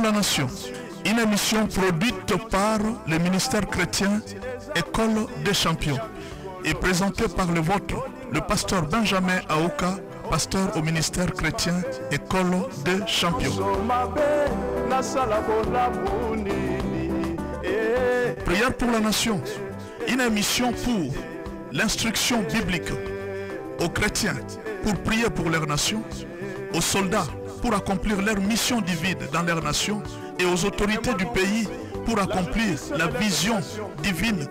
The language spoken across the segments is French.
la nation, une émission produite par le ministère chrétien École des champions et présentée par le vôtre, le pasteur Benjamin Aouka, pasteur au ministère chrétien École des champions. Prière pour la nation, une émission pour l'instruction biblique aux chrétiens pour prier pour leur nation, aux soldats pour accomplir leur mission divine dans leur nation et aux autorités du pays pour accomplir la vision divine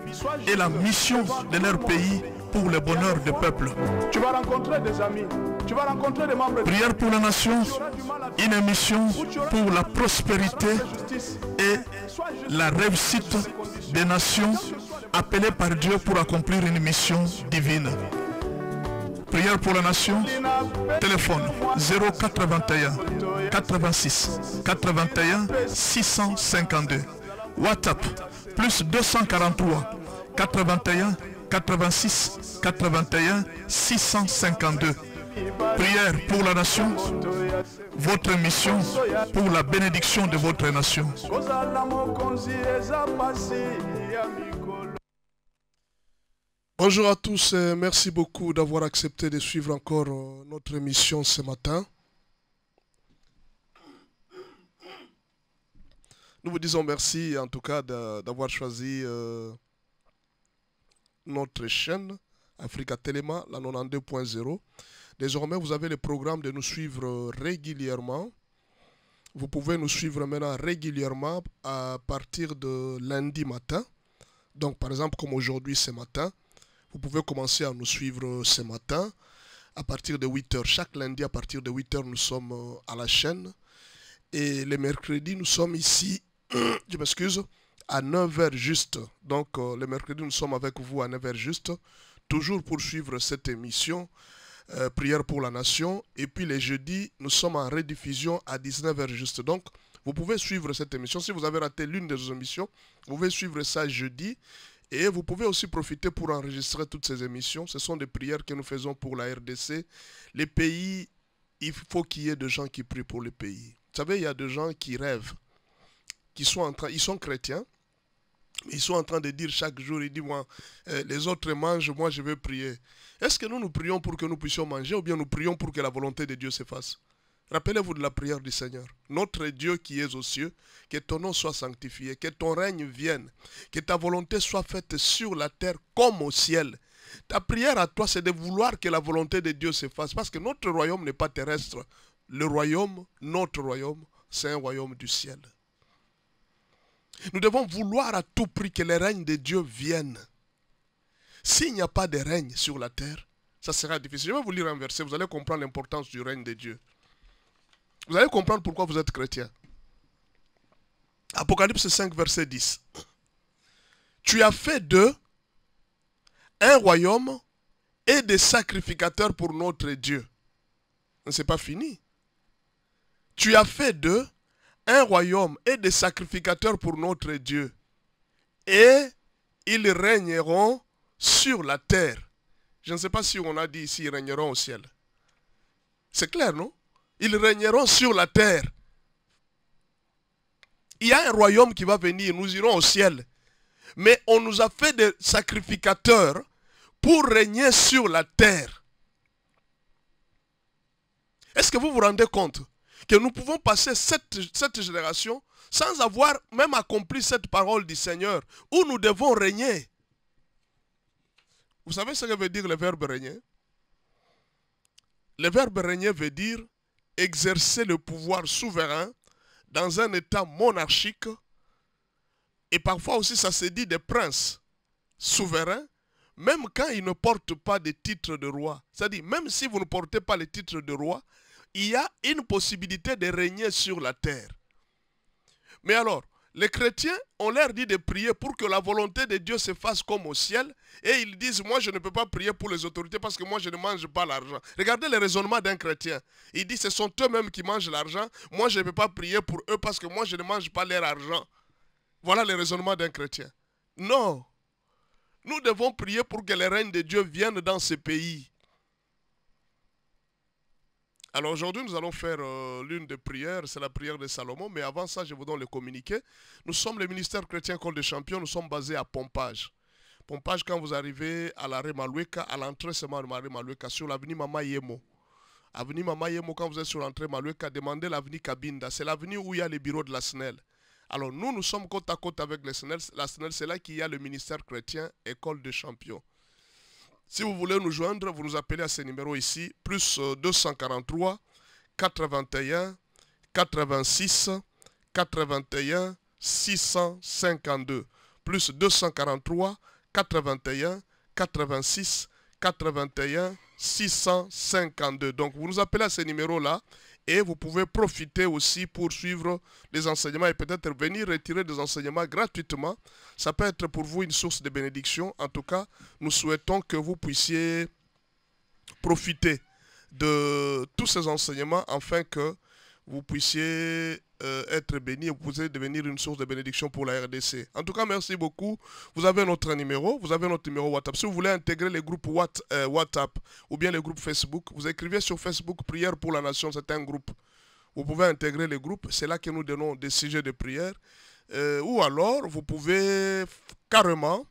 et la mission de leur pays pour le bonheur du peuple. Tu vas rencontrer des amis, tu vas rencontrer des membres. Prière pour la nation, une émission pour la prospérité et la réussite des nations appelées par Dieu pour accomplir une mission divine. Prière pour la nation, téléphone 081 86 81 652. WhatsApp plus 243 81 86 81 652. Prière pour la nation, votre mission pour la bénédiction de votre nation. Bonjour à tous et merci beaucoup d'avoir accepté de suivre encore notre émission ce matin. Nous vous disons merci en tout cas d'avoir choisi notre chaîne Africa Telema, la 92.0. Désormais, vous avez le programme de nous suivre régulièrement. Vous pouvez nous suivre maintenant régulièrement à partir de lundi matin. Donc, par exemple, comme aujourd'hui, ce matin, vous pouvez commencer à nous suivre ce matin à partir de 8 h. Chaque lundi, à partir de 8 h, nous sommes à la chaîne. Et le mercredi, nous sommes ici, je m'excuse, à 9 h juste. Donc, le mercredi, nous sommes avec vous à 9 h juste, toujours pour suivre cette émission, Prière pour la Nation. Et puis, les jeudis, nous sommes en rediffusion à 19 h juste. Donc, vous pouvez suivre cette émission. Si vous avez raté l'une des émissions, vous pouvez suivre ça jeudi. Et vous pouvez aussi profiter pour enregistrer toutes ces émissions. Ce sont des prières que nous faisons pour la RDC. Les pays, il faut qu'il y ait des gens qui prient pour les pays. Vous savez, il y a des gens qui rêvent, ils sont chrétiens, mais ils sont en train de dire chaque jour, ils disent, moi, les autres mangent, moi je vais prier. Est-ce que nous prions pour que nous puissions manger ou bien nous prions pour que la volonté de Dieu se fasse? Rappelez-vous de la prière du Seigneur. Notre Dieu qui es aux cieux, que ton nom soit sanctifié, que ton règne vienne, que ta volonté soit faite sur la terre comme au ciel. Ta prière à toi, c'est de vouloir que la volonté de Dieu se fasse, parce que notre royaume n'est pas terrestre. Le royaume, notre royaume, c'est un royaume du ciel. Nous devons vouloir à tout prix que le règne de Dieu vienne. S'il n'y a pas de règne sur la terre, ça sera difficile. Je vais vous lire un verset, vous allez comprendre l'importance du règne de Dieu. Vous allez comprendre pourquoi vous êtes chrétien. Apocalypse 5, verset 10. Tu as fait d'eux un royaume et des sacrificateurs pour notre Dieu. Ce n'est pas fini. Tu as fait d'eux un royaume et des sacrificateurs pour notre Dieu. Et ils régneront sur la terre. Je ne sais pas si on a dit ici, ils régneront au ciel. C'est clair, non? Ils régneront sur la terre. Il y a un royaume qui va venir, nous irons au ciel. Mais on nous a fait des sacrificateurs pour régner sur la terre. Est-ce que vous vous rendez compte que nous pouvons passer cette génération sans avoir même accompli cette parole du Seigneur, où nous devons régner? Vous savez ce que veut dire le verbe régner? Le verbe régner veut dire exercer le pouvoir souverain dans un état monarchique, et parfois aussi ça se dit des princes souverains, même quand ils ne portent pas de titre de roi. C'est-à-dire, même si vous ne portez pas le titre de roi, il y a une possibilité de régner sur la terre. Mais alors, les chrétiens, on leur dit de prier pour que la volonté de Dieu se fasse comme au ciel. Et ils disent, moi je ne peux pas prier pour les autorités parce que moi je ne mange pas l'argent. Regardez le raisonnement d'un chrétien. Il dit, ce sont eux-mêmes qui mangent l'argent. Moi je ne peux pas prier pour eux parce que moi je ne mange pas leur argent. Voilà le raisonnement d'un chrétien. Non. Nous devons prier pour que le règne de Dieu vienne dans ce pays. Alors aujourd'hui, nous allons faire l'une des prières, c'est la prière de Salomon, mais avant ça, je vous donne le communiqué. Nous sommes le ministère chrétien École des Champions, nous sommes basés à Pompage. Pompage, quand vous arrivez à l'arrêt Maloueka, à l'entrée seulement de l'arrêt Maloueka, sur l'avenue Mama Yemo. Avenue Mama Yemo, quand vous êtes sur l'entrée Maloueka, demandez l'avenue Kabinda. C'est l'avenue où il y a les bureaux de la SNEL. Alors nous sommes côte à côte avec la SNEL, c'est là qu'il y a le ministère chrétien École des Champions. Si vous voulez nous joindre, vous nous appelez à ce numéro ici, plus 243 81 86 81 652. Plus 243 81 86 81 652. Donc vous nous appelez à ce numéro-là et vous pouvez profiter aussi pour suivre les enseignements et peut-être venir retirer des enseignements gratuitement. Ça peut être pour vous une source de bénédiction. En tout cas, nous souhaitons que vous puissiez profiter de tous ces enseignements afin que vous puissiez être béni et vous puissiez devenir une source de bénédiction pour la RDC. En tout cas, merci beaucoup. Vous avez notre numéro, WhatsApp. Si vous voulez intégrer les groupes WhatsApp ou bien les groupes Facebook, vous écrivez sur Facebook Prière pour la Nation, c'est un groupe. Vous pouvez intégrer les groupes, c'est là que nous donnons des sujets de prière. Ou alors, vous pouvez carrément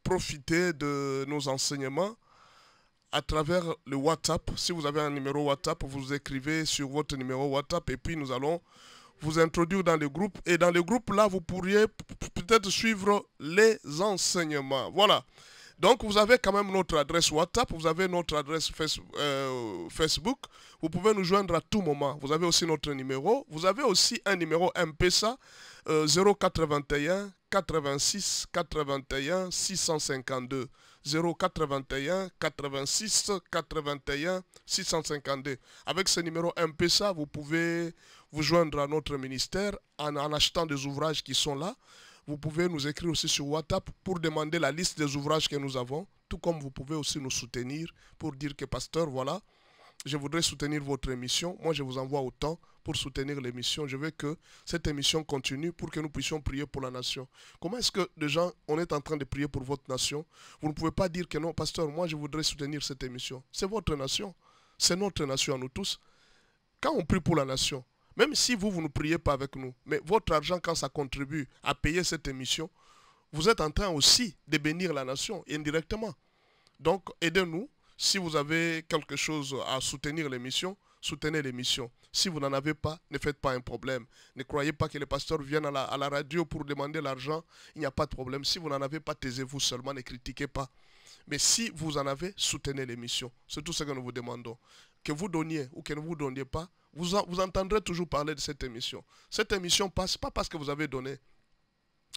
profiter de nos enseignements à travers le WhatsApp. Si vous avez un numéro WhatsApp, vous écrivez sur votre numéro WhatsApp et puis nous allons vous introduire dans le groupe. Et dans le groupe, là, vous pourriez peut-être suivre les enseignements. Voilà. Donc, vous avez quand même notre adresse WhatsApp, vous avez notre adresse Facebook. Vous pouvez nous joindre à tout moment. Vous avez aussi notre numéro. Vous avez aussi un numéro M-Pesa 081 86 81 652. 081 86 81 652. Avec ce numéro M-Pesa, vous pouvez vous joindre à notre ministère en achetant des ouvrages qui sont là. Vous pouvez nous écrire aussi sur WhatsApp pour demander la liste des ouvrages que nous avons. Tout comme vous pouvez aussi nous soutenir pour dire que pasteur, voilà, je voudrais soutenir votre émission. Moi, je vous envoie autant pour soutenir l'émission. Je veux que cette émission continue pour que nous puissions prier pour la nation. Comment est-ce que des gens, on est en train de prier pour votre nation? Vous ne pouvez pas dire que non, pasteur, moi, je voudrais soutenir cette émission. C'est votre nation. C'est notre nation à nous tous. Quand on prie pour la nation, même si vous ne priez pas avec nous, mais votre argent, quand ça contribue à payer cette émission, vous êtes en train aussi de bénir la nation indirectement. Donc, aidez-nous. Si vous avez quelque chose à soutenir l'émission, soutenez l'émission. Si vous n'en avez pas, ne faites pas un problème. Ne croyez pas que les pasteurs viennent à la radio pour demander l'argent. Il n'y a pas de problème. Si vous n'en avez pas, taisez-vous seulement, ne critiquez pas. Mais si vous en avez, soutenez l'émission. C'est tout ce que nous vous demandons. Que vous donniez ou que ne vous donniez pas, vous entendrez toujours parler de cette émission. Cette émission passe pas parce que vous avez donné.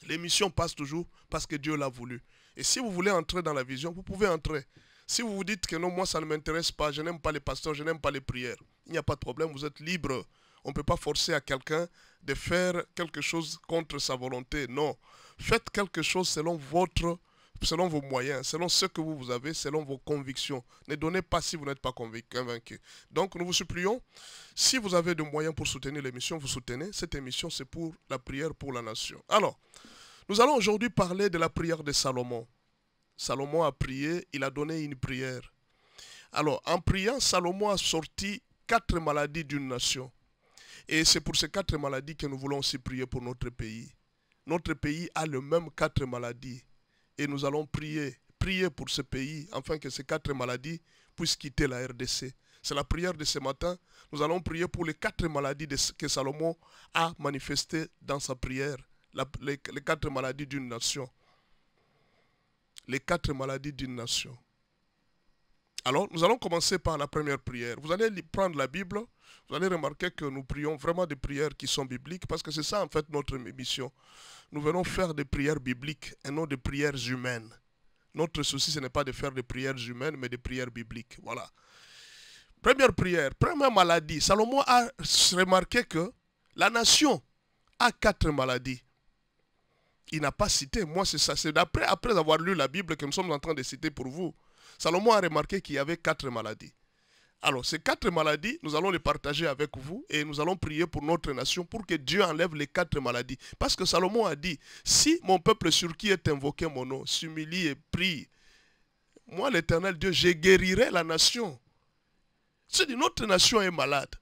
L'émission passe toujours parce que Dieu l'a voulu. Et si vous voulez entrer dans la vision, vous pouvez entrer. Si vous vous dites que non, moi ça ne m'intéresse pas, je n'aime pas les pasteurs, je n'aime pas les prières, il n'y a pas de problème, vous êtes libre. On ne peut pas forcer à quelqu'un de faire quelque chose contre sa volonté. Non. Faites quelque chose selon vos moyens, selon ce que vous avez, selon vos convictions. Ne donnez pas si vous n'êtes pas convaincu. Donc nous vous supplions, si vous avez des moyens pour soutenir l'émission, vous soutenez. Cette émission, c'est pour la prière pour la nation. Alors, nous allons aujourd'hui parler de la prière de Salomon. Salomon a prié, il a donné une prière. Alors, en priant, Salomon a sorti 4 maladies d'une nation. Et c'est pour ces 4 maladies que nous voulons aussi prier pour notre pays. Notre pays a les mêmes 4 maladies. Et nous allons prier pour ce pays, afin que ces 4 maladies puissent quitter la RDC. C'est la prière de ce matin. Nous allons prier pour les 4 maladies que Salomon a manifestées dans sa prière. Les 4 maladies d'une nation. Les 4 maladies d'une nation. Alors, nous allons commencer par la première prière. Vous allez prendre la Bible, vous allez remarquer que nous prions vraiment des prières qui sont bibliques, parce que c'est ça en fait notre mission. Nous venons faire des prières bibliques et non des prières humaines. Notre souci, ce n'est pas de faire des prières humaines, mais des prières bibliques. Voilà. Première prière, première maladie. Salomon a remarqué que la nation a 4 maladies. Il n'a pas cité, moi c'est ça, c'est après avoir lu la Bible que nous sommes en train de citer pour vous. Salomon a remarqué qu'il y avait 4 maladies. Alors ces 4 maladies, nous allons les partager avec vous et nous allons prier pour notre nation pour que Dieu enlève les 4 maladies. Parce que Salomon a dit, si mon peuple sur qui est invoqué mon nom s'humilie et prie, moi l'Éternel Dieu, je guérirai la nation C'est dit, notre nation est malade.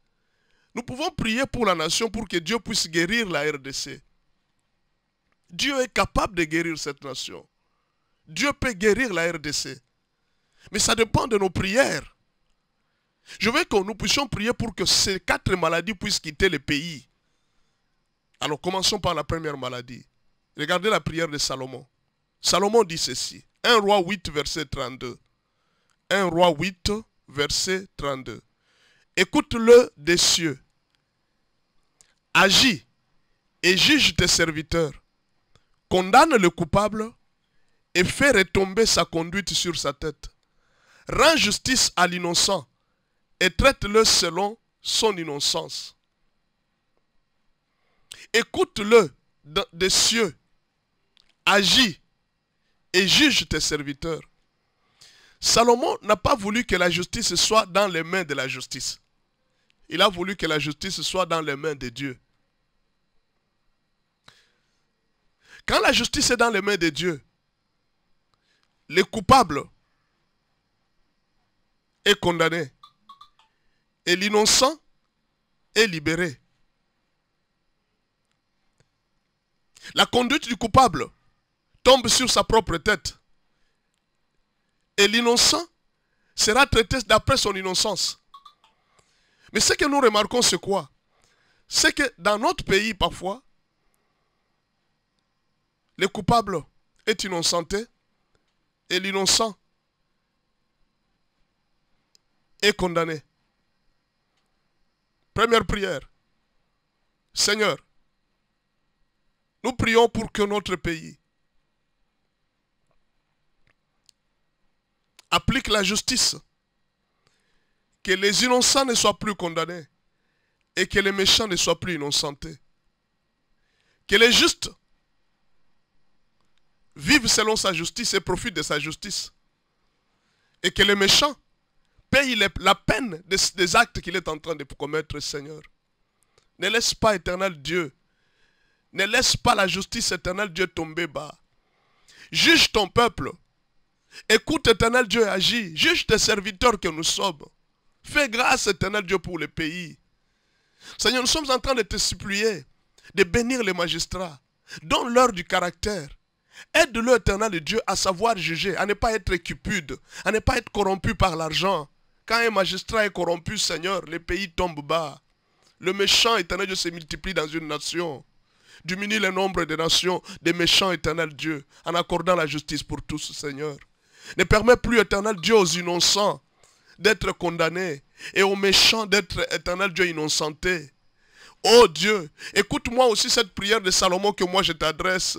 Nous pouvons prier pour la nation pour que Dieu puisse guérir la RDC. Dieu est capable de guérir cette nation. Dieu peut guérir la RDC. Mais ça dépend de nos prières. Je veux que nous puissions prier pour que ces 4 maladies puissent quitter le pays. Alors commençons par la première maladie. Regardez la prière de Salomon. Salomon dit ceci. 1 Roi 8, verset 32. 1 Roi 8, verset 32. Écoute-le des cieux. Agis et juge tes serviteurs. Condamne le coupable et fais retomber sa conduite sur sa tête. Rends justice à l'innocent et traite-le selon son innocence. Écoute-le des cieux. Agis et juge tes serviteurs. Salomon n'a pas voulu que la justice soit dans les mains de la justice. Il a voulu que la justice soit dans les mains de Dieu. Quand la justice est dans les mains de Dieu, le coupable est condamné et l'innocent est libéré. La conduite du coupable tombe sur sa propre tête et l'innocent sera traité d'après son innocence. Mais ce que nous remarquons, c'est quoi? C'est que dans notre pays, parfois, le coupable est innocenté et l'innocent est condamné. Première prière. Seigneur, nous prions pour que notre pays applique la justice, que les innocents ne soient plus condamnés et que les méchants ne soient plus innocentés. Que les justes vivent selon sa justice et profitent de sa justice. Et que les méchants payent la peine des actes qu'il est en train de commettre, Seigneur. Ne laisse pas, éternel Dieu, ne laisse pas la justice, éternel Dieu, tomber bas. Juge ton peuple. Écoute, éternel Dieu, agis. Juge tes serviteurs que nous sommes. Fais grâce, éternel Dieu, pour le pays. Seigneur, nous sommes en train de te supplier, de bénir les magistrats. Donne-leur du caractère. Aide-le, éternel Dieu, à savoir juger, à ne pas être cupide, à ne pas être corrompu par l'argent. Quand un magistrat est corrompu, Seigneur, le pays tombe bas. Le méchant, éternel Dieu, se multiplie dans une nation. Diminue le nombre de nations, des méchants, éternel Dieu, en accordant la justice pour tous, Seigneur. Ne permets plus, éternel Dieu, aux innocents d'être condamnés et aux méchants d'être, éternel Dieu, innocentés. Oh Dieu, écoute-moi aussi cette prière de Salomon que moi je t'adresse.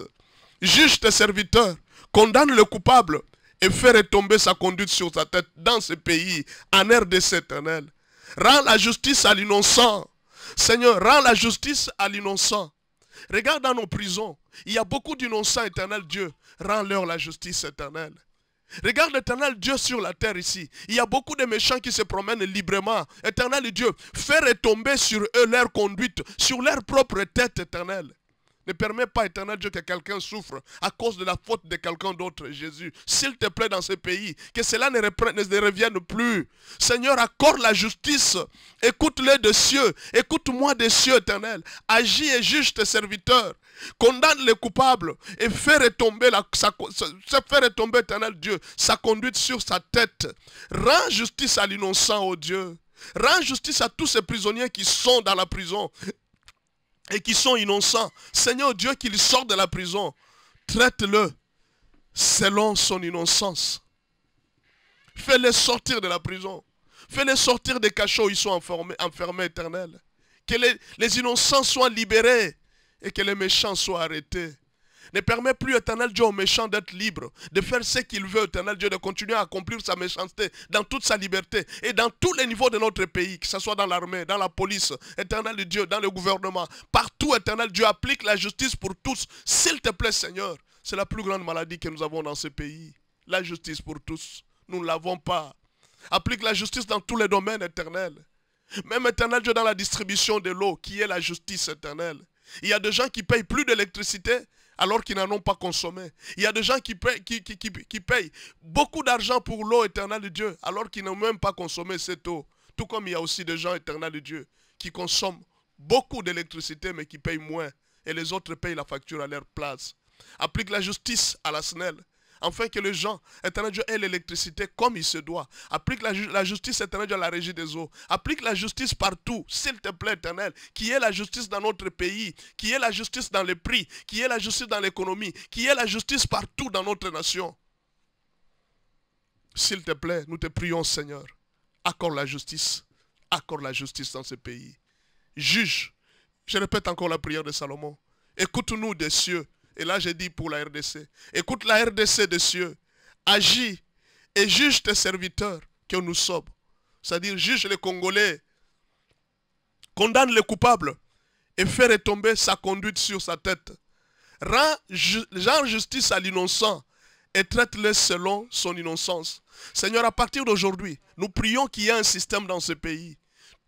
Juge tes serviteurs, condamne le coupable et fais retomber sa conduite sur sa tête dans ce pays, en RDC, éternel. Rends la justice à l'innocent. Seigneur, rends la justice à l'innocent. Regarde dans nos prisons, il y a beaucoup d'innocents, éternel Dieu. Rends-leur la justice, éternelle. Regarde l'éternel Dieu sur la terre ici. Il y a beaucoup de méchants qui se promènent librement. Éternel Dieu, fais retomber sur eux leur conduite, sur leur propre tête, éternelle. Ne permets pas, éternel Dieu, que quelqu'un souffre à cause de la faute de quelqu'un d'autre, Jésus. S'il te plaît, dans ce pays, que cela ne revienne plus. Seigneur, accorde la justice. Écoute-les des cieux. Écoute-moi des cieux, éternel. Agis et juge tes serviteurs. Condamne les coupables et fais retomber, éternel Dieu, sa conduite sur sa tête. Rends justice à l'innocent, ô Dieu. Rends justice à tous ces prisonniers qui sont dans la prison et qui sont innocents. Seigneur Dieu, qu'ils sortent de la prison. Traite-le selon son innocence. Fais-les sortir de la prison. Fais-les sortir des cachots où ils sont enfermés, éternel. Que les innocents soient libérés et que les méchants soient arrêtés. Ne permets plus, éternel Dieu, aux méchants d'être libres, de faire ce qu'il veut, éternel Dieu, de continuer à accomplir sa méchanceté dans toute sa liberté et dans tous les niveaux de notre pays, que ce soit dans l'armée, dans la police, éternel Dieu, dans le gouvernement. Partout, éternel Dieu, applique la justice pour tous. S'il te plaît, Seigneur, c'est la plus grande maladie que nous avons dans ce pays. La justice pour tous. Nous ne l'avons pas. Applique la justice dans tous les domaines, éternel. Même, éternel Dieu, dans la distribution de l'eau, qui est la justice éternelle. Il y a des gens qui payent plus d'électricité alors qu'ils n'en ont pas consommé. Il y a des gens qui payent beaucoup d'argent pour l'eau, éternelle de Dieu, alors qu'ils n'ont même pas consommé cette eau. Tout comme il y a aussi des gens, éternels de Dieu, qui consomment beaucoup d'électricité, mais qui payent moins. Et les autres payent la facture à leur place. Applique la justice à la SNEL, afin que les gens, éternel Dieu, aient l'électricité comme il se doit. Applique la justice, éternel Dieu, à la régie des eaux. Applique la justice partout, s'il te plaît, éternel. Qui est la justice dans notre pays, qui est la justice dans les prix, qui est la justice dans l'économie, qui est la justice partout dans notre nation. S'il te plaît, nous te prions, Seigneur. Accorde la justice dans ce pays. Juge, je répète encore la prière de Salomon. Écoute-nous des cieux. Et là, j'ai dit pour la RDC. Écoute la RDC des cieux. Agis et juge tes serviteurs que nous sommes. C'est-à-dire, juge les Congolais. Condamne les coupables et fais retomber sa conduite sur sa tête. Rends justice à l'innocent et traite-le selon son innocence. Seigneur, à partir d'aujourd'hui, nous prions qu'il y ait un système dans ce pays.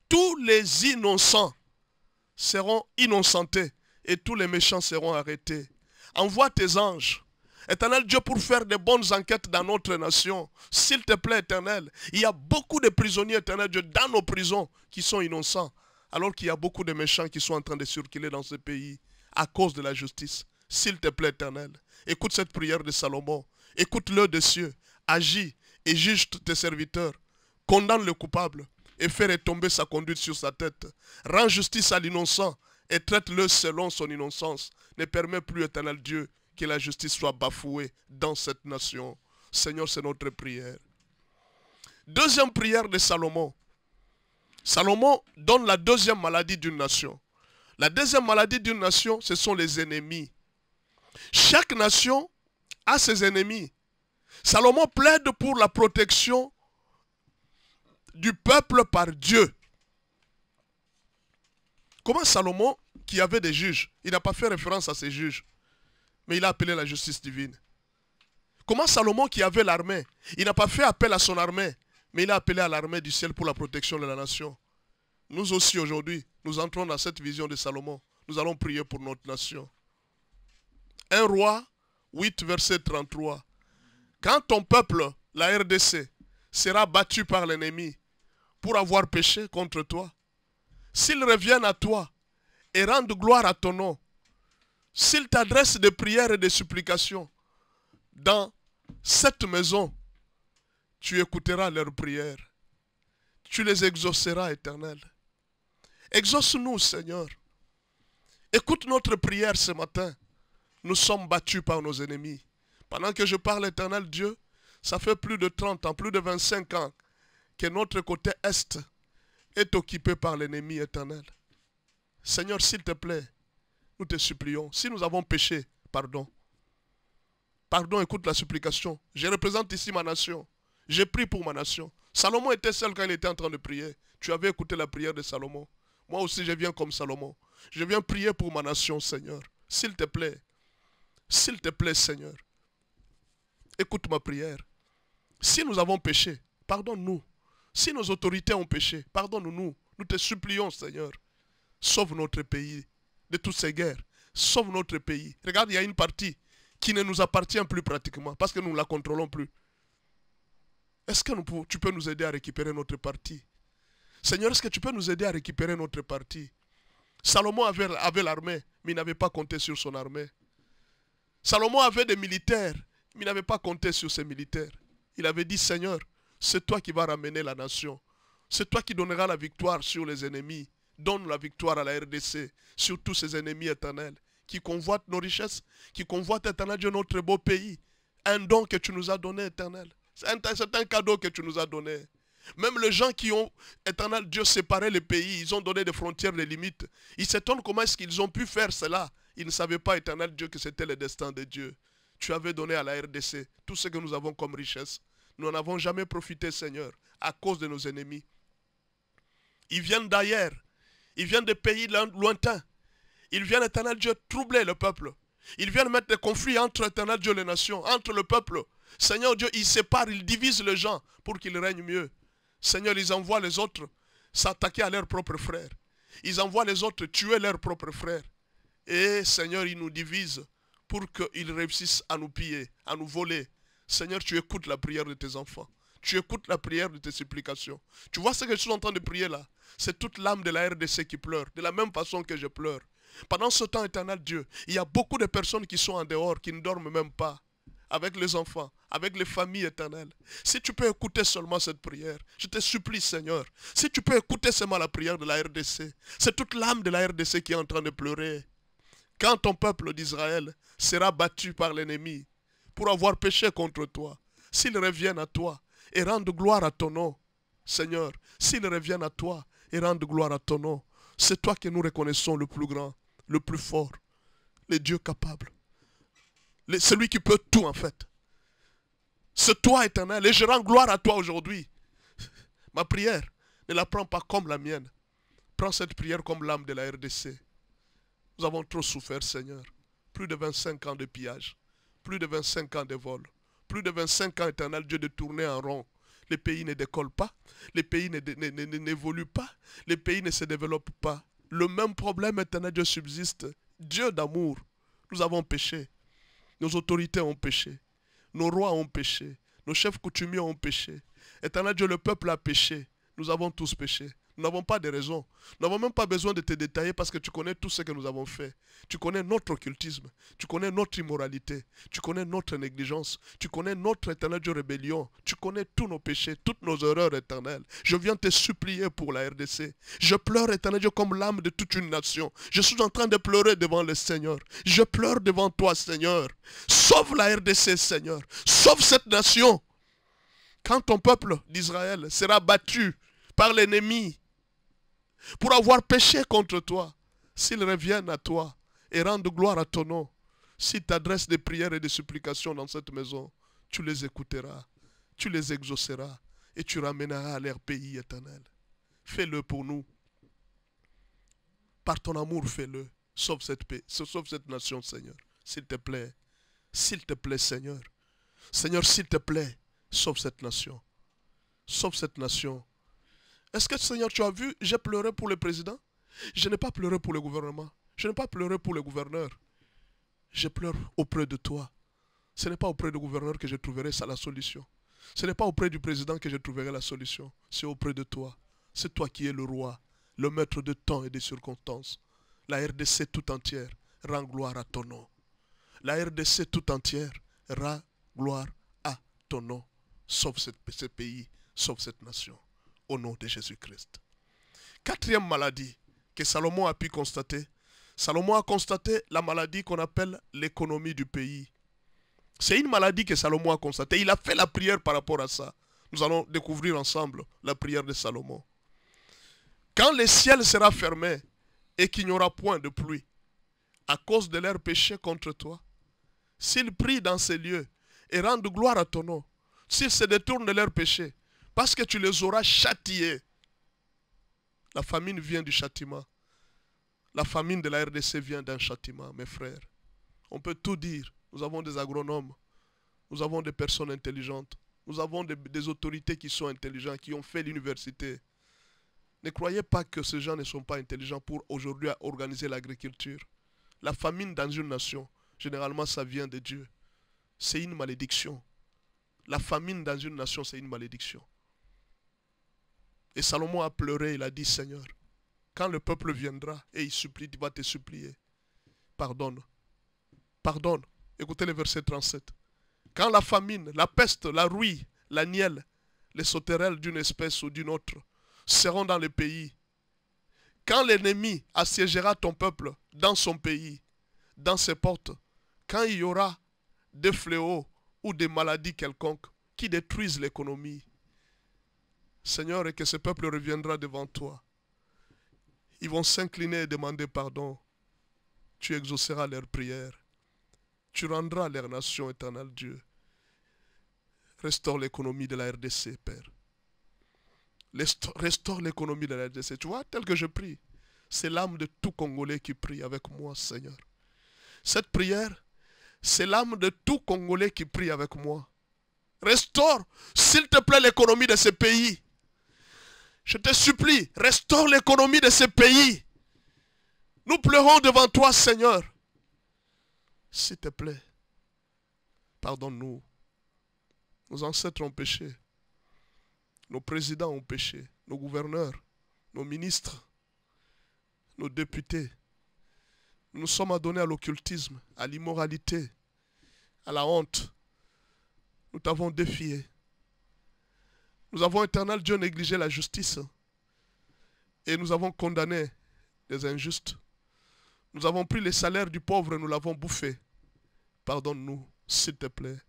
Tous les innocents seront innocentés et tous les méchants seront arrêtés. Envoie tes anges, éternel Dieu, pour faire de bonnes enquêtes dans notre nation. S'il te plaît, éternel, il y a beaucoup de prisonniers, éternel Dieu, dans nos prisons qui sont innocents, alors qu'il y a beaucoup de méchants qui sont en train de circuler dans ce pays à cause de la justice. S'il te plaît, éternel, écoute cette prière de Salomon, écoute-le des cieux, agis et juge tes serviteurs, condamne le coupable et fais retomber sa conduite sur sa tête. Rends justice à l'innocent et traite-le selon son innocence. Ne permets plus, éternel Dieu, que la justice soit bafouée dans cette nation. Seigneur, c'est notre prière. Deuxième prière de Salomon. Salomon donne la deuxième maladie d'une nation. La deuxième maladie d'une nation, ce sont les ennemis. Chaque nation a ses ennemis. Salomon plaide pour la protection du peuple par Dieu. Comment Salomon, qui avait des juges, il n'a pas fait référence à ces juges, mais il a appelé la justice divine. Comment Salomon, qui avait l'armée, il n'a pas fait appel à son armée, mais il a appelé à l'armée du ciel pour la protection de la nation. Nous aussi aujourd'hui, nous entrons dans cette vision de Salomon. Nous allons prier pour notre nation. 1 Roi 8, verset 33. Quand ton peuple, la RDC, sera battu par l'ennemi pour avoir péché contre toi, s'ils reviennent à toi et rendent gloire à ton nom, s'ils t'adressent des prières et des supplications dans cette maison, tu écouteras leurs prières. Tu les exauceras, Éternel. Exauce-nous, Seigneur. Écoute notre prière ce matin. Nous sommes battus par nos ennemis. Pendant que je parle, Éternel Dieu, ça fait plus de 30 ans, plus de 25 ans que notre côté est est occupé par l'ennemi éternel. Seigneur, s'il te plaît, nous te supplions. Si nous avons péché, pardon. Pardon, écoute la supplication. Je représente ici ma nation. J'ai prié pour ma nation. Salomon était seul quand il était en train de prier. Tu avais écouté la prière de Salomon. Moi aussi, je viens comme Salomon. Je viens prier pour ma nation, Seigneur. S'il te plaît, Seigneur, écoute ma prière. Si nous avons péché, pardonne-nous. Si nos autorités ont péché, pardonne-nous. Nous te supplions, Seigneur. Sauve notre pays de toutes ces guerres. Sauve notre pays. Regarde, il y a une partie qui ne nous appartient plus pratiquement parce que nous ne la contrôlons plus. Est-ce que tu peux nous aider à récupérer notre partie? Seigneur, est-ce que tu peux nous aider à récupérer notre partie? Salomon avait l'armée, mais il n'avait pas compté sur son armée. Salomon avait des militaires, mais il n'avait pas compté sur ses militaires. Il avait dit, Seigneur, c'est toi qui vas ramener la nation. C'est toi qui donneras la victoire sur les ennemis. Donne la victoire à la RDC, sur tous ces ennemis éternels, qui convoitent nos richesses, qui convoitent, éternel Dieu, notre beau pays. Un don que tu nous as donné, éternel. C'est un cadeau que tu nous as donné. Même les gens qui ont, éternel Dieu, séparé les pays, ils ont donné des frontières, des limites. Ils s'étonnent comment est-ce qu'ils ont pu faire cela. Ils ne savaient pas, éternel Dieu, que c'était le destin de Dieu. Tu avais donné à la RDC tout ce que nous avons comme richesse. Nous n'en avons jamais profité, Seigneur, à cause de nos ennemis. Ils viennent d'ailleurs. Ils viennent des pays lointains. Ils viennent, éternel Dieu, troubler le peuple. Ils viennent mettre des conflits entre, éternel Dieu, les nations, entre le peuple. Seigneur Dieu, ils séparent, ils divisent les gens pour qu'ils règnent mieux. Seigneur, ils envoient les autres s'attaquer à leurs propres frères. Ils envoient les autres tuer leurs propres frères. Et Seigneur, ils nous divisent pour qu'ils réussissent à nous piller, à nous voler. Seigneur, tu écoutes la prière de tes enfants. tu écoutes la prière de tes supplications. Tu vois ce que je suis en train de prier là? C'est toute l'âme de la RDC qui pleure, de la même façon que je pleure. Pendant ce temps, éternel Dieu, il y a beaucoup de personnes qui sont en dehors, qui ne dorment même pas, avec les enfants, avec les familles éternelles. Si tu peux écouter seulement cette prière, je te supplie Seigneur, si tu peux écouter seulement la prière de la RDC, c'est toute l'âme de la RDC qui est en train de pleurer. Quand ton peuple d'Israël sera battu par l'ennemi pour avoir péché contre toi, s'ils reviennent à toi et rendent gloire à ton nom, Seigneur, s'ils reviennent à toi et rendent gloire à ton nom, c'est toi que nous reconnaissons le plus grand, le plus fort, le Dieu capable, celui qui peut tout en fait. C'est toi éternel et je rends gloire à toi aujourd'hui. Ma prière, ne la prends pas comme la mienne. Prends cette prière comme l'âme de la RDC. Nous avons trop souffert, Seigneur. Plus de 25 ans de pillage, plus de 25 ans de vol, plus de 25 ans, éternel Dieu, de tourner en rond. Les pays ne décollent pas, les pays n'évoluent pas, les pays ne se développent pas. Le même problème, éternel Dieu, subsiste. Dieu d'amour, nous avons péché. Nos autorités ont péché. Nos rois ont péché. Nos chefs coutumiers ont péché. Éternel Dieu, le peuple a péché. Nous avons tous péché. Nous n'avons pas de raison. Nous n'avons même pas besoin de te détailler parce que tu connais tout ce que nous avons fait. Tu connais notre occultisme. Tu connais notre immoralité. Tu connais notre négligence. Tu connais notre éternel Dieu rébellion. Tu connais tous nos péchés, toutes nos erreurs éternelles. Je viens te supplier pour la RDC. Je pleure éternel Dieu comme l'âme de toute une nation. Je suis en train de pleurer devant le Seigneur. Je pleure devant toi Seigneur. Sauve la RDC Seigneur. Sauve cette nation. Quand ton peuple d'Israël sera battu par l'ennemi, pour avoir péché contre toi, s'ils reviennent à toi et rendent gloire à ton nom, s'ils t'adressent des prières et des supplications dans cette maison, tu les écouteras, tu les exauceras et tu ramèneras à leur pays éternel. Fais-le pour nous. Par ton amour, fais-le. Sauve cette paix, sauve cette nation, Seigneur. S'il te plaît, Seigneur. Seigneur, s'il te plaît, sauve cette nation. Sauve cette nation. Est-ce que, Seigneur, tu as vu, j'ai pleuré pour le président? Je n'ai pas pleuré pour le gouvernement. Je n'ai pas pleuré pour le gouverneur. Je pleure auprès de toi. Ce n'est pas auprès du gouverneur que je trouverai ça la solution. Ce n'est pas auprès du président que je trouverai la solution. C'est auprès de toi. C'est toi qui es le roi, le maître de temps et des circonstances. La RDC tout entière rend gloire à ton nom. La RDC tout entière rend gloire à ton nom. Sauve ce pays, sauve cette nation. Au nom de Jésus-Christ. Quatrième maladie que Salomon a pu constater. Salomon a constaté la maladie qu'on appelle l'économie du pays. C'est une maladie que Salomon a constatée. Il a fait la prière par rapport à ça. Nous allons découvrir ensemble la prière de Salomon. Quand le ciel sera fermé et qu'il n'y aura point de pluie, à cause de leurs péchés contre toi, s'ils prient dans ces lieux et rendent gloire à ton nom, s'ils se détournent de leurs péchés, parce que tu les auras châtiés. La famine vient du châtiment. La famine de la RDC vient d'un châtiment, mes frères. On peut tout dire. Nous avons des agronomes. Nous avons des personnes intelligentes. Nous avons des autorités qui sont intelligentes, qui ont fait l'université. Ne croyez pas que ces gens ne sont pas intelligents pour aujourd'hui organiser l'agriculture. La famine dans une nation, généralement, ça vient de Dieu. C'est une malédiction. La famine dans une nation, c'est une malédiction. Et Salomon a pleuré, il a dit, Seigneur, quand le peuple viendra et il supplie, il va te supplier. Pardonne. Pardonne. Écoutez le verset 37. Quand la famine, la peste, la rouille, la nielle, les sauterelles d'une espèce ou d'une autre seront dans le pays, quand l'ennemi assiégera ton peuple dans son pays, dans ses portes, quand il y aura des fléaux ou des maladies quelconques qui détruisent l'économie, Seigneur, et que ce peuple reviendra devant toi. Ils vont s'incliner et demander pardon. Tu exauceras leurs prières. Tu rendras leur nation, éternel Dieu. Restaure l'économie de la RDC, Père. Restaure l'économie de la RDC. Tu vois, tel que je prie, c'est l'âme de tout Congolais qui prie avec moi, Seigneur. Cette prière, c'est l'âme de tout Congolais qui prie avec moi. Restaure, s'il te plaît, l'économie de ce pays. Je te supplie, restaure l'économie de ce pays. Nous pleurons devant toi, Seigneur. S'il te plaît, pardonne-nous. Nos ancêtres ont péché. Nos présidents ont péché, nos gouverneurs, nos ministres, nos députés. Nous nous sommes adonnés à l'occultisme, à l'immoralité, à la honte. Nous t'avons défié. Nous avons, éternel Dieu, négligé la justice. Et nous avons condamné les injustes. Nous avons pris les salaires du pauvre et nous l'avons bouffé. Pardonne-nous, s'il te plaît.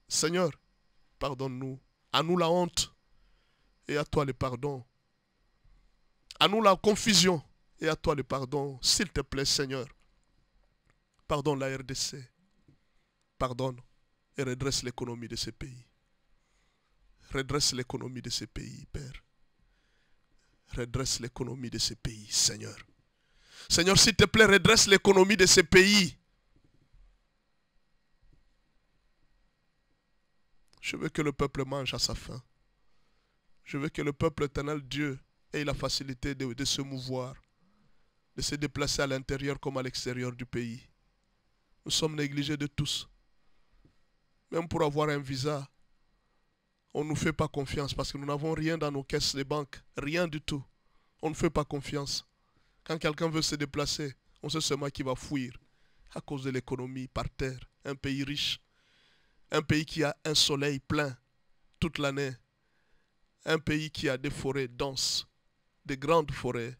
Seigneur, pardonne-nous. À nous la honte et à toi le pardon. À nous la confusion et à toi le pardon. S'il te plaît, Seigneur. Pardonne la RDC. Pardonne et redresse l'économie de ces pays. Redresse l'économie de ces pays, Père. Redresse l'économie de ces pays, Seigneur. Seigneur, s'il te plaît, redresse l'économie de ces pays. Je veux que le peuple mange à sa faim. Je veux que le peuple, éternel Dieu, ait la facilité de se mouvoir, de se déplacer à l'intérieur comme à l'extérieur du pays. Nous sommes négligés de tous. Même pour avoir un visa, on ne nous fait pas confiance parce que nous n'avons rien dans nos caisses de banque. Rien du tout. On ne fait pas confiance. Quand quelqu'un veut se déplacer, on sait seulement qu'il va fuir à cause de l'économie par terre. Un pays riche. Un pays qui a un soleil plein toute l'année. Un pays qui a des forêts denses, des grandes forêts.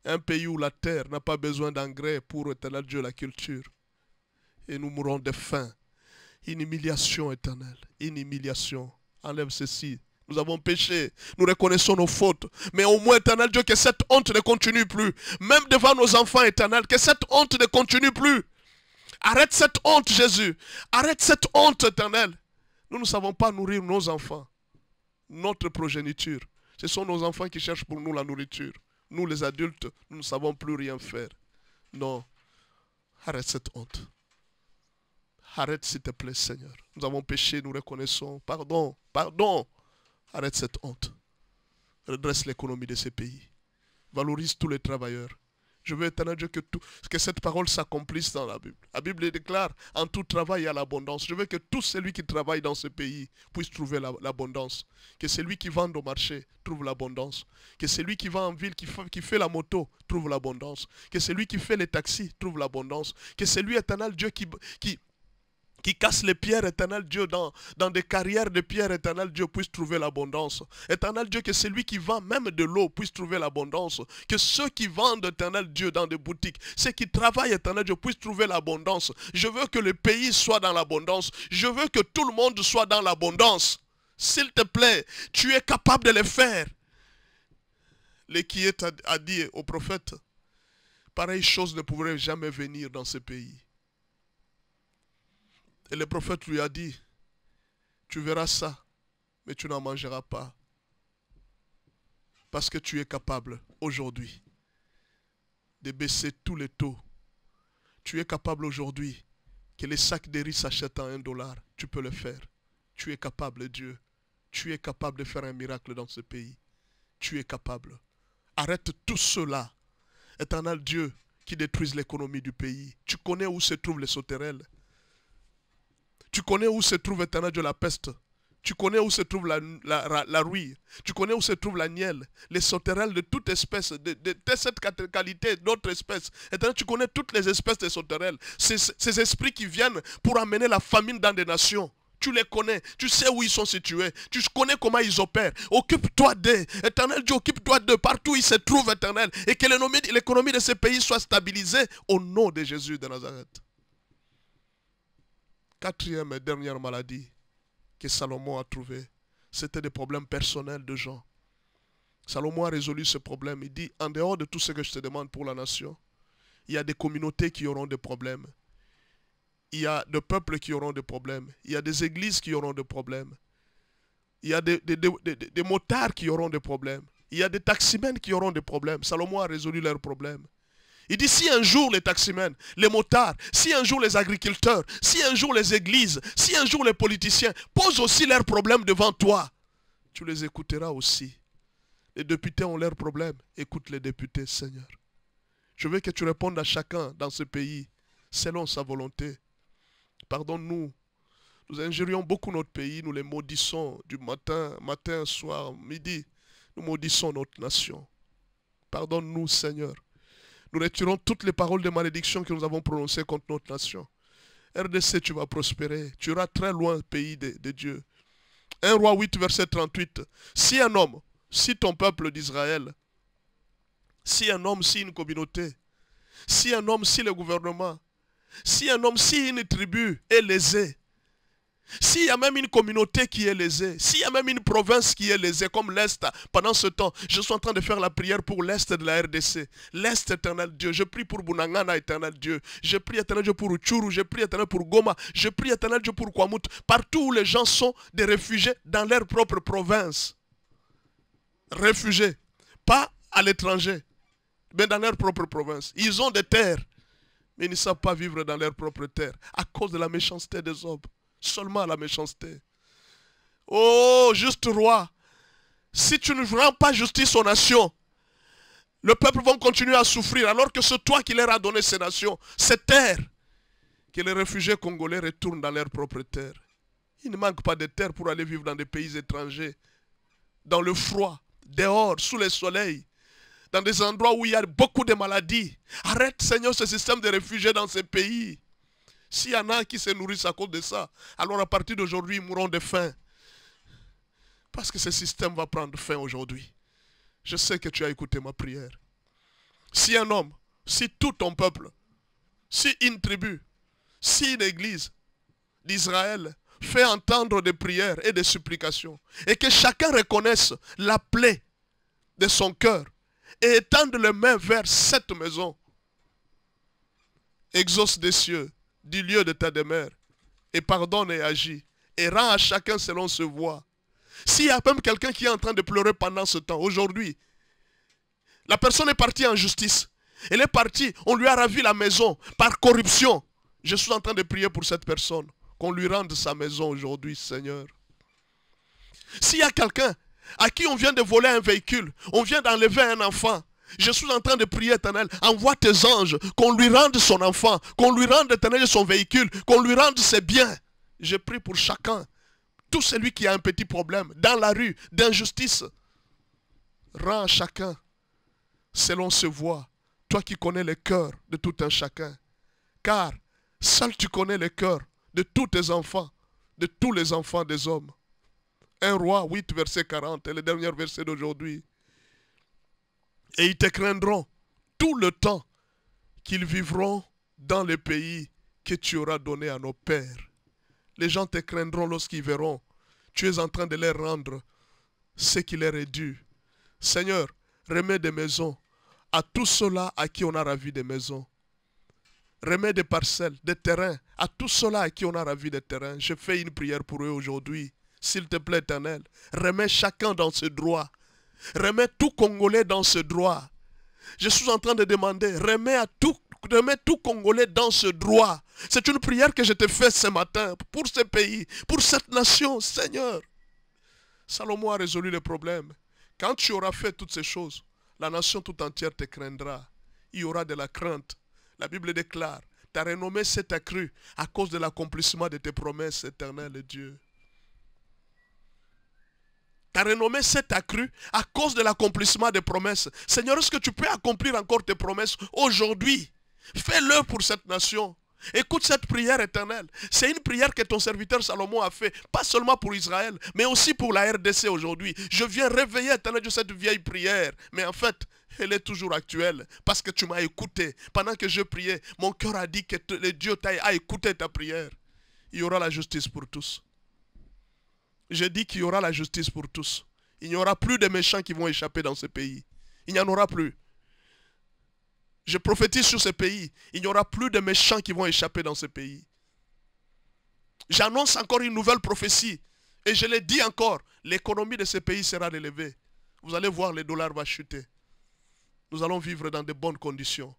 Un pays où la terre n'a pas besoin d'engrais pour, éternel Dieu, la culture. Et nous mourons de faim. Une humiliation éternelle. Une humiliation. Enlève ceci. Nous avons péché. Nous reconnaissons nos fautes. Mais au moins, éternel Dieu, que cette honte ne continue plus. Même devant nos enfants éternels, que cette honte ne continue plus. Arrête cette honte, Jésus. Arrête cette honte éternelle. Nous ne savons pas nourrir nos enfants. Notre progéniture. Ce sont nos enfants qui cherchent pour nous la nourriture. Nous, les adultes, nous ne savons plus rien faire. Non. Arrête cette honte. Arrête, s'il te plaît, Seigneur. Nous avons péché, nous reconnaissons. Pardon, pardon. Arrête cette honte. Redresse l'économie de ces pays. Valorise tous les travailleurs. Je veux, éternel Dieu, que cette parole s'accomplisse dans la Bible. La Bible déclare, en tout travail, il y a l'abondance. Je veux que tout celui qui travaille dans ce pays puisse trouver l'abondance. Que celui qui vend au marché trouve l'abondance. Que celui qui va en ville, qui fait la moto, trouve l'abondance. Que celui qui fait les taxis trouve l'abondance. Que celui, éternel Dieu, qui casse les pierres, éternel Dieu, dans des carrières de pierres, éternel Dieu, puisse trouver l'abondance. Éternel Dieu, que celui qui vend même de l'eau puisse trouver l'abondance. Que ceux qui vendent, éternel Dieu, dans des boutiques, ceux qui travaillent, éternel Dieu, puissent trouver l'abondance. Je veux que le pays soit dans l'abondance. Je veux que tout le monde soit dans l'abondance. S'il te plaît, tu es capable de le faire. L'Équiet a dit au prophète, pareille chose ne pourrait jamais venir dans ce pays. Et le prophète lui a dit, tu verras ça, mais tu n'en mangeras pas. Parce que tu es capable aujourd'hui de baisser tous les taux. Tu es capable aujourd'hui que les sacs de riz s'achètent à $1. Tu peux le faire. Tu es capable, Dieu. Tu es capable de faire un miracle dans ce pays. Tu es capable. Arrête tout cela. Éternel Dieu qui détruise l'économie du pays. Tu connais où se trouvent les sauterelles. Tu connais où se trouve, éternel Dieu, la peste. Tu connais où se trouve la rouille. Tu connais où se trouve la nielle. Les sauterelles de toute espèce, de cette qualité, d'autres espèces. Éternel, tu connais toutes les espèces de sauterelles. Ces esprits qui viennent pour amener la famine dans des nations. Tu les connais. Tu sais où ils sont situés. Tu connais comment ils opèrent. Occupe-toi d'eux. Éternel Dieu, occupe-toi d'eux. Partout où ils se trouvent, éternel. Et que l'économie de ces pays soit stabilisée au nom de Jésus de Nazareth. Quatrième et dernière maladie que Salomon a trouvée, c'était des problèmes personnels de gens. Salomon a résolu ce problème. Il dit, en dehors de tout ce que je te demande pour la nation, il y a des communautés qui auront des problèmes. Il y a des peuples qui auront des problèmes. Il y a des églises qui auront des problèmes. Il y a des motards qui auront des problèmes. Il y a des taximens qui auront des problèmes. Salomon a résolu leurs problèmes. Il dit, si un jour les taximens, les motards, si un jour les agriculteurs, si un jour les églises, si un jour les politiciens posent aussi leurs problèmes devant toi, tu les écouteras aussi. Les députés ont leurs problèmes. Écoute les députés, Seigneur. Je veux que tu répondes à chacun dans ce pays selon sa volonté. Pardonne-nous Nous injurions beaucoup notre pays, nous les maudissons du matin, soir, midi. Nous maudissons notre nation. Pardonne-nous, Seigneur. Nous retirons toutes les paroles de malédiction que nous avons prononcées contre notre nation. RDC, tu vas prospérer. Tu iras très loin, pays de Dieu. 1 Roi 8, verset 38. Si un homme, si ton peuple d'Israël, si un homme, si une communauté, si un homme, si le gouvernement, si un homme, si une tribu est lésée, s'il y a même une communauté qui est lésée, s'il y a même une province qui est lésée, comme l'Est, pendant ce temps, je suis en train de faire la prière pour l'Est de la RDC. L'Est, éternel Dieu. Je prie pour Bunangana, éternel Dieu. Je prie, éternel Dieu, pour Uchuru. Je prie, éternel, pour Goma. Je prie, éternel Dieu, pour Kwamut. Partout où les gens sont des réfugiés dans leur propre province. Réfugiés. Pas à l'étranger, mais dans leur propre province. Ils ont des terres, mais ils ne savent pas vivre dans leur propre terre à cause de la méchanceté des hommes. Seulement la méchanceté. Oh, juste roi, si tu ne rends pas justice aux nations, le peuple va continuer à souffrir, alors que c'est toi qui leur as donné ces nations, ces terres, que les réfugiés congolais retournent dans leur propre terre. Il ne manque pas de terre pour aller vivre dans des pays étrangers, dans le froid, dehors, sous le soleil, dans des endroits où il y a beaucoup de maladies. Arrête, Seigneur, ce système de réfugiés dans ces pays. S'il y en a qui se nourrissent à cause de ça, alors à partir d'aujourd'hui, ils mourront de faim. Parce que ce système va prendre fin aujourd'hui. Je sais que tu as écouté ma prière. Si un homme, si tout ton peuple, si une tribu, si une église d'Israël fait entendre des prières et des supplications, et que chacun reconnaisse la plaie de son cœur, et étende les mains vers cette maison, exauce des cieux, du lieu de ta demeure, et pardonne et agis, et rend à chacun selon ses voies. S'il y a même quelqu'un qui est en train de pleurer pendant ce temps, aujourd'hui, la personne est partie en justice, elle est partie, on lui a ravi la maison par corruption. Je suis en train de prier pour cette personne, qu'on lui rende sa maison aujourd'hui, Seigneur. S'il y a quelqu'un à qui on vient de voler un véhicule, on vient d'enlever un enfant, je suis en train de prier, éternel, envoie tes anges, qu'on lui rende son enfant, qu'on lui rende, éternel, son véhicule, qu'on lui rende ses biens. Je prie pour chacun, tout celui qui a un petit problème, dans la rue, d'injustice. Rends à chacun selon ses voies, toi qui connais le cœur de tout un chacun. Car seul tu connais le cœur de tous tes enfants, de tous les enfants des hommes. 1 Roi 8, verset 40, et le dernier verset d'aujourd'hui. Et ils te craindront tout le temps qu'ils vivront dans le pays que tu auras donné à nos pères. Les gens te craindront lorsqu'ils verront. Tu es en train de leur rendre ce qui leur est dû. Seigneur, remets des maisons à tous ceux-là à qui on a ravi des maisons. Remets des parcelles, des terrains à tous ceux-là à qui on a ravi des terrains. Je fais une prière pour eux aujourd'hui. S'il te plaît, éternel, remets chacun dans ce droit. Remets tout Congolais dans ce droit. Je suis en train de demander, remets tout Congolais dans ce droit. C'est une prière que je te fais ce matin pour ce pays, pour cette nation, Seigneur. Salomon a résolu le problème. Quand tu auras fait toutes ces choses, la nation tout entière te craindra. Il y aura de la crainte. La Bible déclare, ta renommée s'est accrue à cause de l'accomplissement de tes promesses, éternel Dieu. Ta renommée s'est accrue à cause de l'accomplissement des promesses. Seigneur, est-ce que tu peux accomplir encore tes promesses aujourd'hui? Fais-le pour cette nation. Écoute cette prière éternelle. C'est une prière que ton serviteur Salomon a fait, pas seulement pour Israël, mais aussi pour la RDC aujourd'hui. Je viens réveiller, éternel Dieu, cette vieille prière. Mais en fait, elle est toujours actuelle parce que tu m'as écouté. Pendant que je priais, mon cœur a dit que le Dieu a écouté ta prière. Il y aura la justice pour tous. Je dis qu'il y aura la justice pour tous. Il n'y aura plus de méchants qui vont échapper dans ce pays. Il n'y en aura plus. Je prophétise sur ce pays. Il n'y aura plus de méchants qui vont échapper dans ce pays. J'annonce encore une nouvelle prophétie. Et je l'ai dit encore. L'économie de ce pays sera élevée. Vous allez voir, le dollar va chuter. Nous allons vivre dans de bonnes conditions.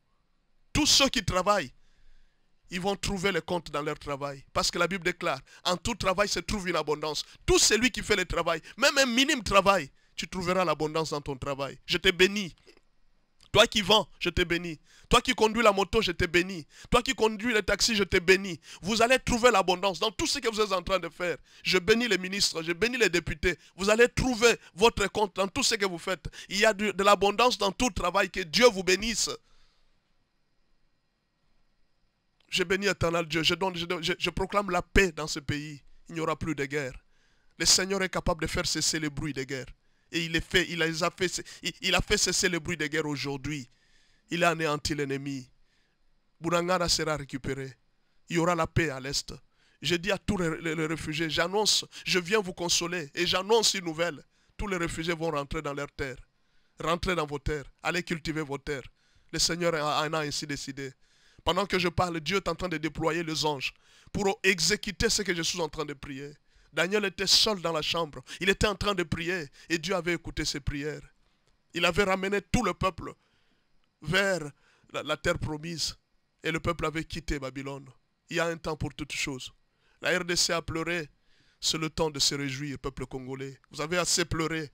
Tous ceux qui travaillent, ils vont trouver le compte dans leur travail. Parce que la Bible déclare, en tout travail se trouve une abondance. Tout celui qui fait le travail, même un minime travail, tu trouveras l'abondance dans ton travail. Je te bénis. Toi qui vends, je te bénis. Toi qui conduis la moto, je te bénis. Toi qui conduis le taxi, je te bénis. Vous allez trouver l'abondance dans tout ce que vous êtes en train de faire. Je bénis les ministres, je bénis les députés. Vous allez trouver votre compte dans tout ce que vous faites. Il y a de l'abondance dans tout travail. Que Dieu vous bénisse. Je bénis éternel Dieu. Je proclame la paix dans ce pays. Il n'y aura plus de guerre. Le Seigneur est capable de faire cesser le bruit de guerre. Et il a fait cesser le bruit de guerre aujourd'hui. Il a anéanti l'ennemi. Bourangara sera récupéré. Il y aura la paix à l'Est. Je dis à tous les réfugiés, j'annonce, je viens vous consoler. Et j'annonce une nouvelle. Tous les réfugiés vont rentrer dans leurs terres. Rentrez dans vos terres. Allez cultiver vos terres. Le Seigneur en a ainsi décidé. Pendant que je parle, Dieu est en train de déployer les anges pour exécuter ce que je suis en train de prier. Daniel était seul dans la chambre. Il était en train de prier et Dieu avait écouté ses prières. Il avait ramené tout le peuple vers la terre promise et le peuple avait quitté Babylone. Il y a un temps pour toutes choses. La RDC a pleuré. C'est le temps de se réjouir, peuple congolais. Vous avez assez pleuré.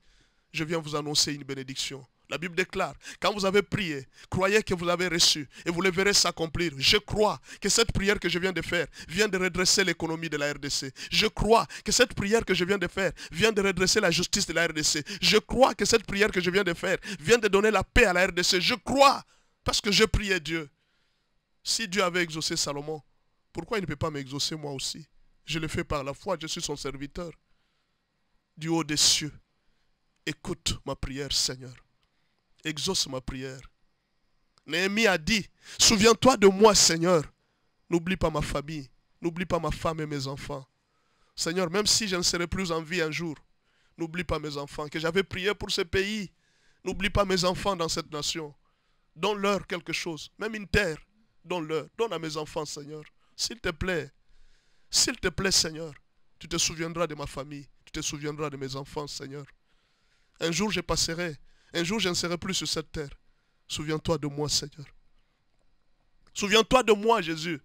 Je viens vous annoncer une bénédiction. La Bible déclare, quand vous avez prié, croyez que vous l'avez reçu et vous le verrez s'accomplir. Je crois que cette prière que je viens de faire vient de redresser l'économie de la RDC. Je crois que cette prière que je viens de faire vient de redresser la justice de la RDC. Je crois que cette prière que je viens de faire vient de donner la paix à la RDC. Je crois parce que je priais Dieu. Si Dieu avait exaucé Salomon, pourquoi il ne peut pas m'exaucer moi aussi? Je le fais par la foi, je suis son serviteur. Du haut des cieux, écoute ma prière, Seigneur. Exauce ma prière. Néhémie a dit, souviens-toi de moi, Seigneur. N'oublie pas ma famille. N'oublie pas ma femme et mes enfants. Seigneur, même si je ne serai plus en vie un jour, n'oublie pas mes enfants. Que j'avais prié pour ce pays. N'oublie pas mes enfants dans cette nation. Donne-leur quelque chose. Même une terre. Donne-leur. Donne à mes enfants, Seigneur. S'il te plaît. S'il te plaît, Seigneur. Tu te souviendras de ma famille. Tu te souviendras de mes enfants, Seigneur. Un jour, je passerai. Un jour, je ne serai plus sur cette terre. Souviens-toi de moi, Seigneur. Souviens-toi de moi, Jésus.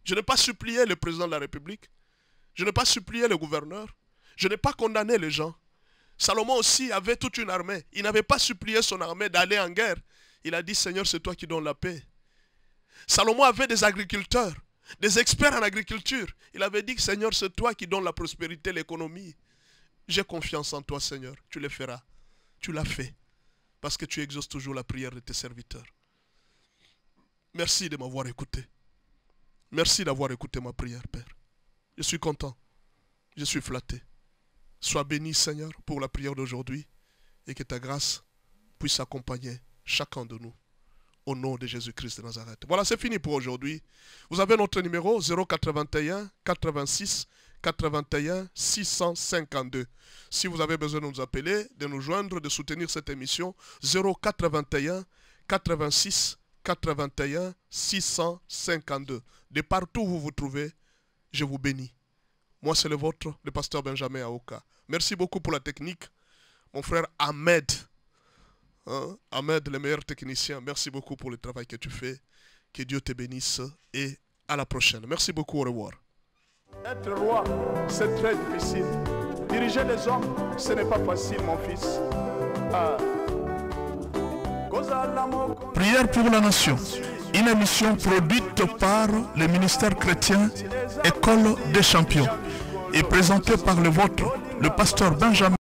Je n'ai pas supplié le président de la République. Je n'ai pas supplié le gouverneur. Je n'ai pas condamné les gens. Salomon aussi avait toute une armée. Il n'avait pas supplié son armée d'aller en guerre. Il a dit, Seigneur, c'est toi qui donnes la paix. Salomon avait des agriculteurs, des experts en agriculture. Il avait dit, Seigneur, c'est toi qui donnes la prospérité, l'économie. J'ai confiance en toi, Seigneur. Tu le feras. Tu l'as fait, parce que tu exauces toujours la prière de tes serviteurs. Merci de m'avoir écouté. Merci d'avoir écouté ma prière, Père. Je suis content. Je suis flatté. Sois béni, Seigneur, pour la prière d'aujourd'hui et que ta grâce puisse accompagner chacun de nous. Au nom de Jésus-Christ de Nazareth. Voilà, c'est fini pour aujourd'hui. Vous avez notre numéro 081 86 81 652. Si vous avez besoin de nous appeler, de nous joindre, de soutenir cette émission, 081 86 81 652. De partout où vous vous trouvez, je vous bénis. Moi, c'est le vôtre, le pasteur Benjamin Aoka. Merci beaucoup pour la technique. Mon frère Ahmed. Ahmed, le meilleur technicien. Merci beaucoup pour le travail que tu fais. Que Dieu te bénisse et à la prochaine. Merci beaucoup, au revoir. Être roi, c'est très difficile. Diriger les hommes, ce n'est pas facile, mon fils. Prière pour la nation. Une émission produite par le ministère chrétien École des champions et présentée par le vôtre, le pasteur Benjamin.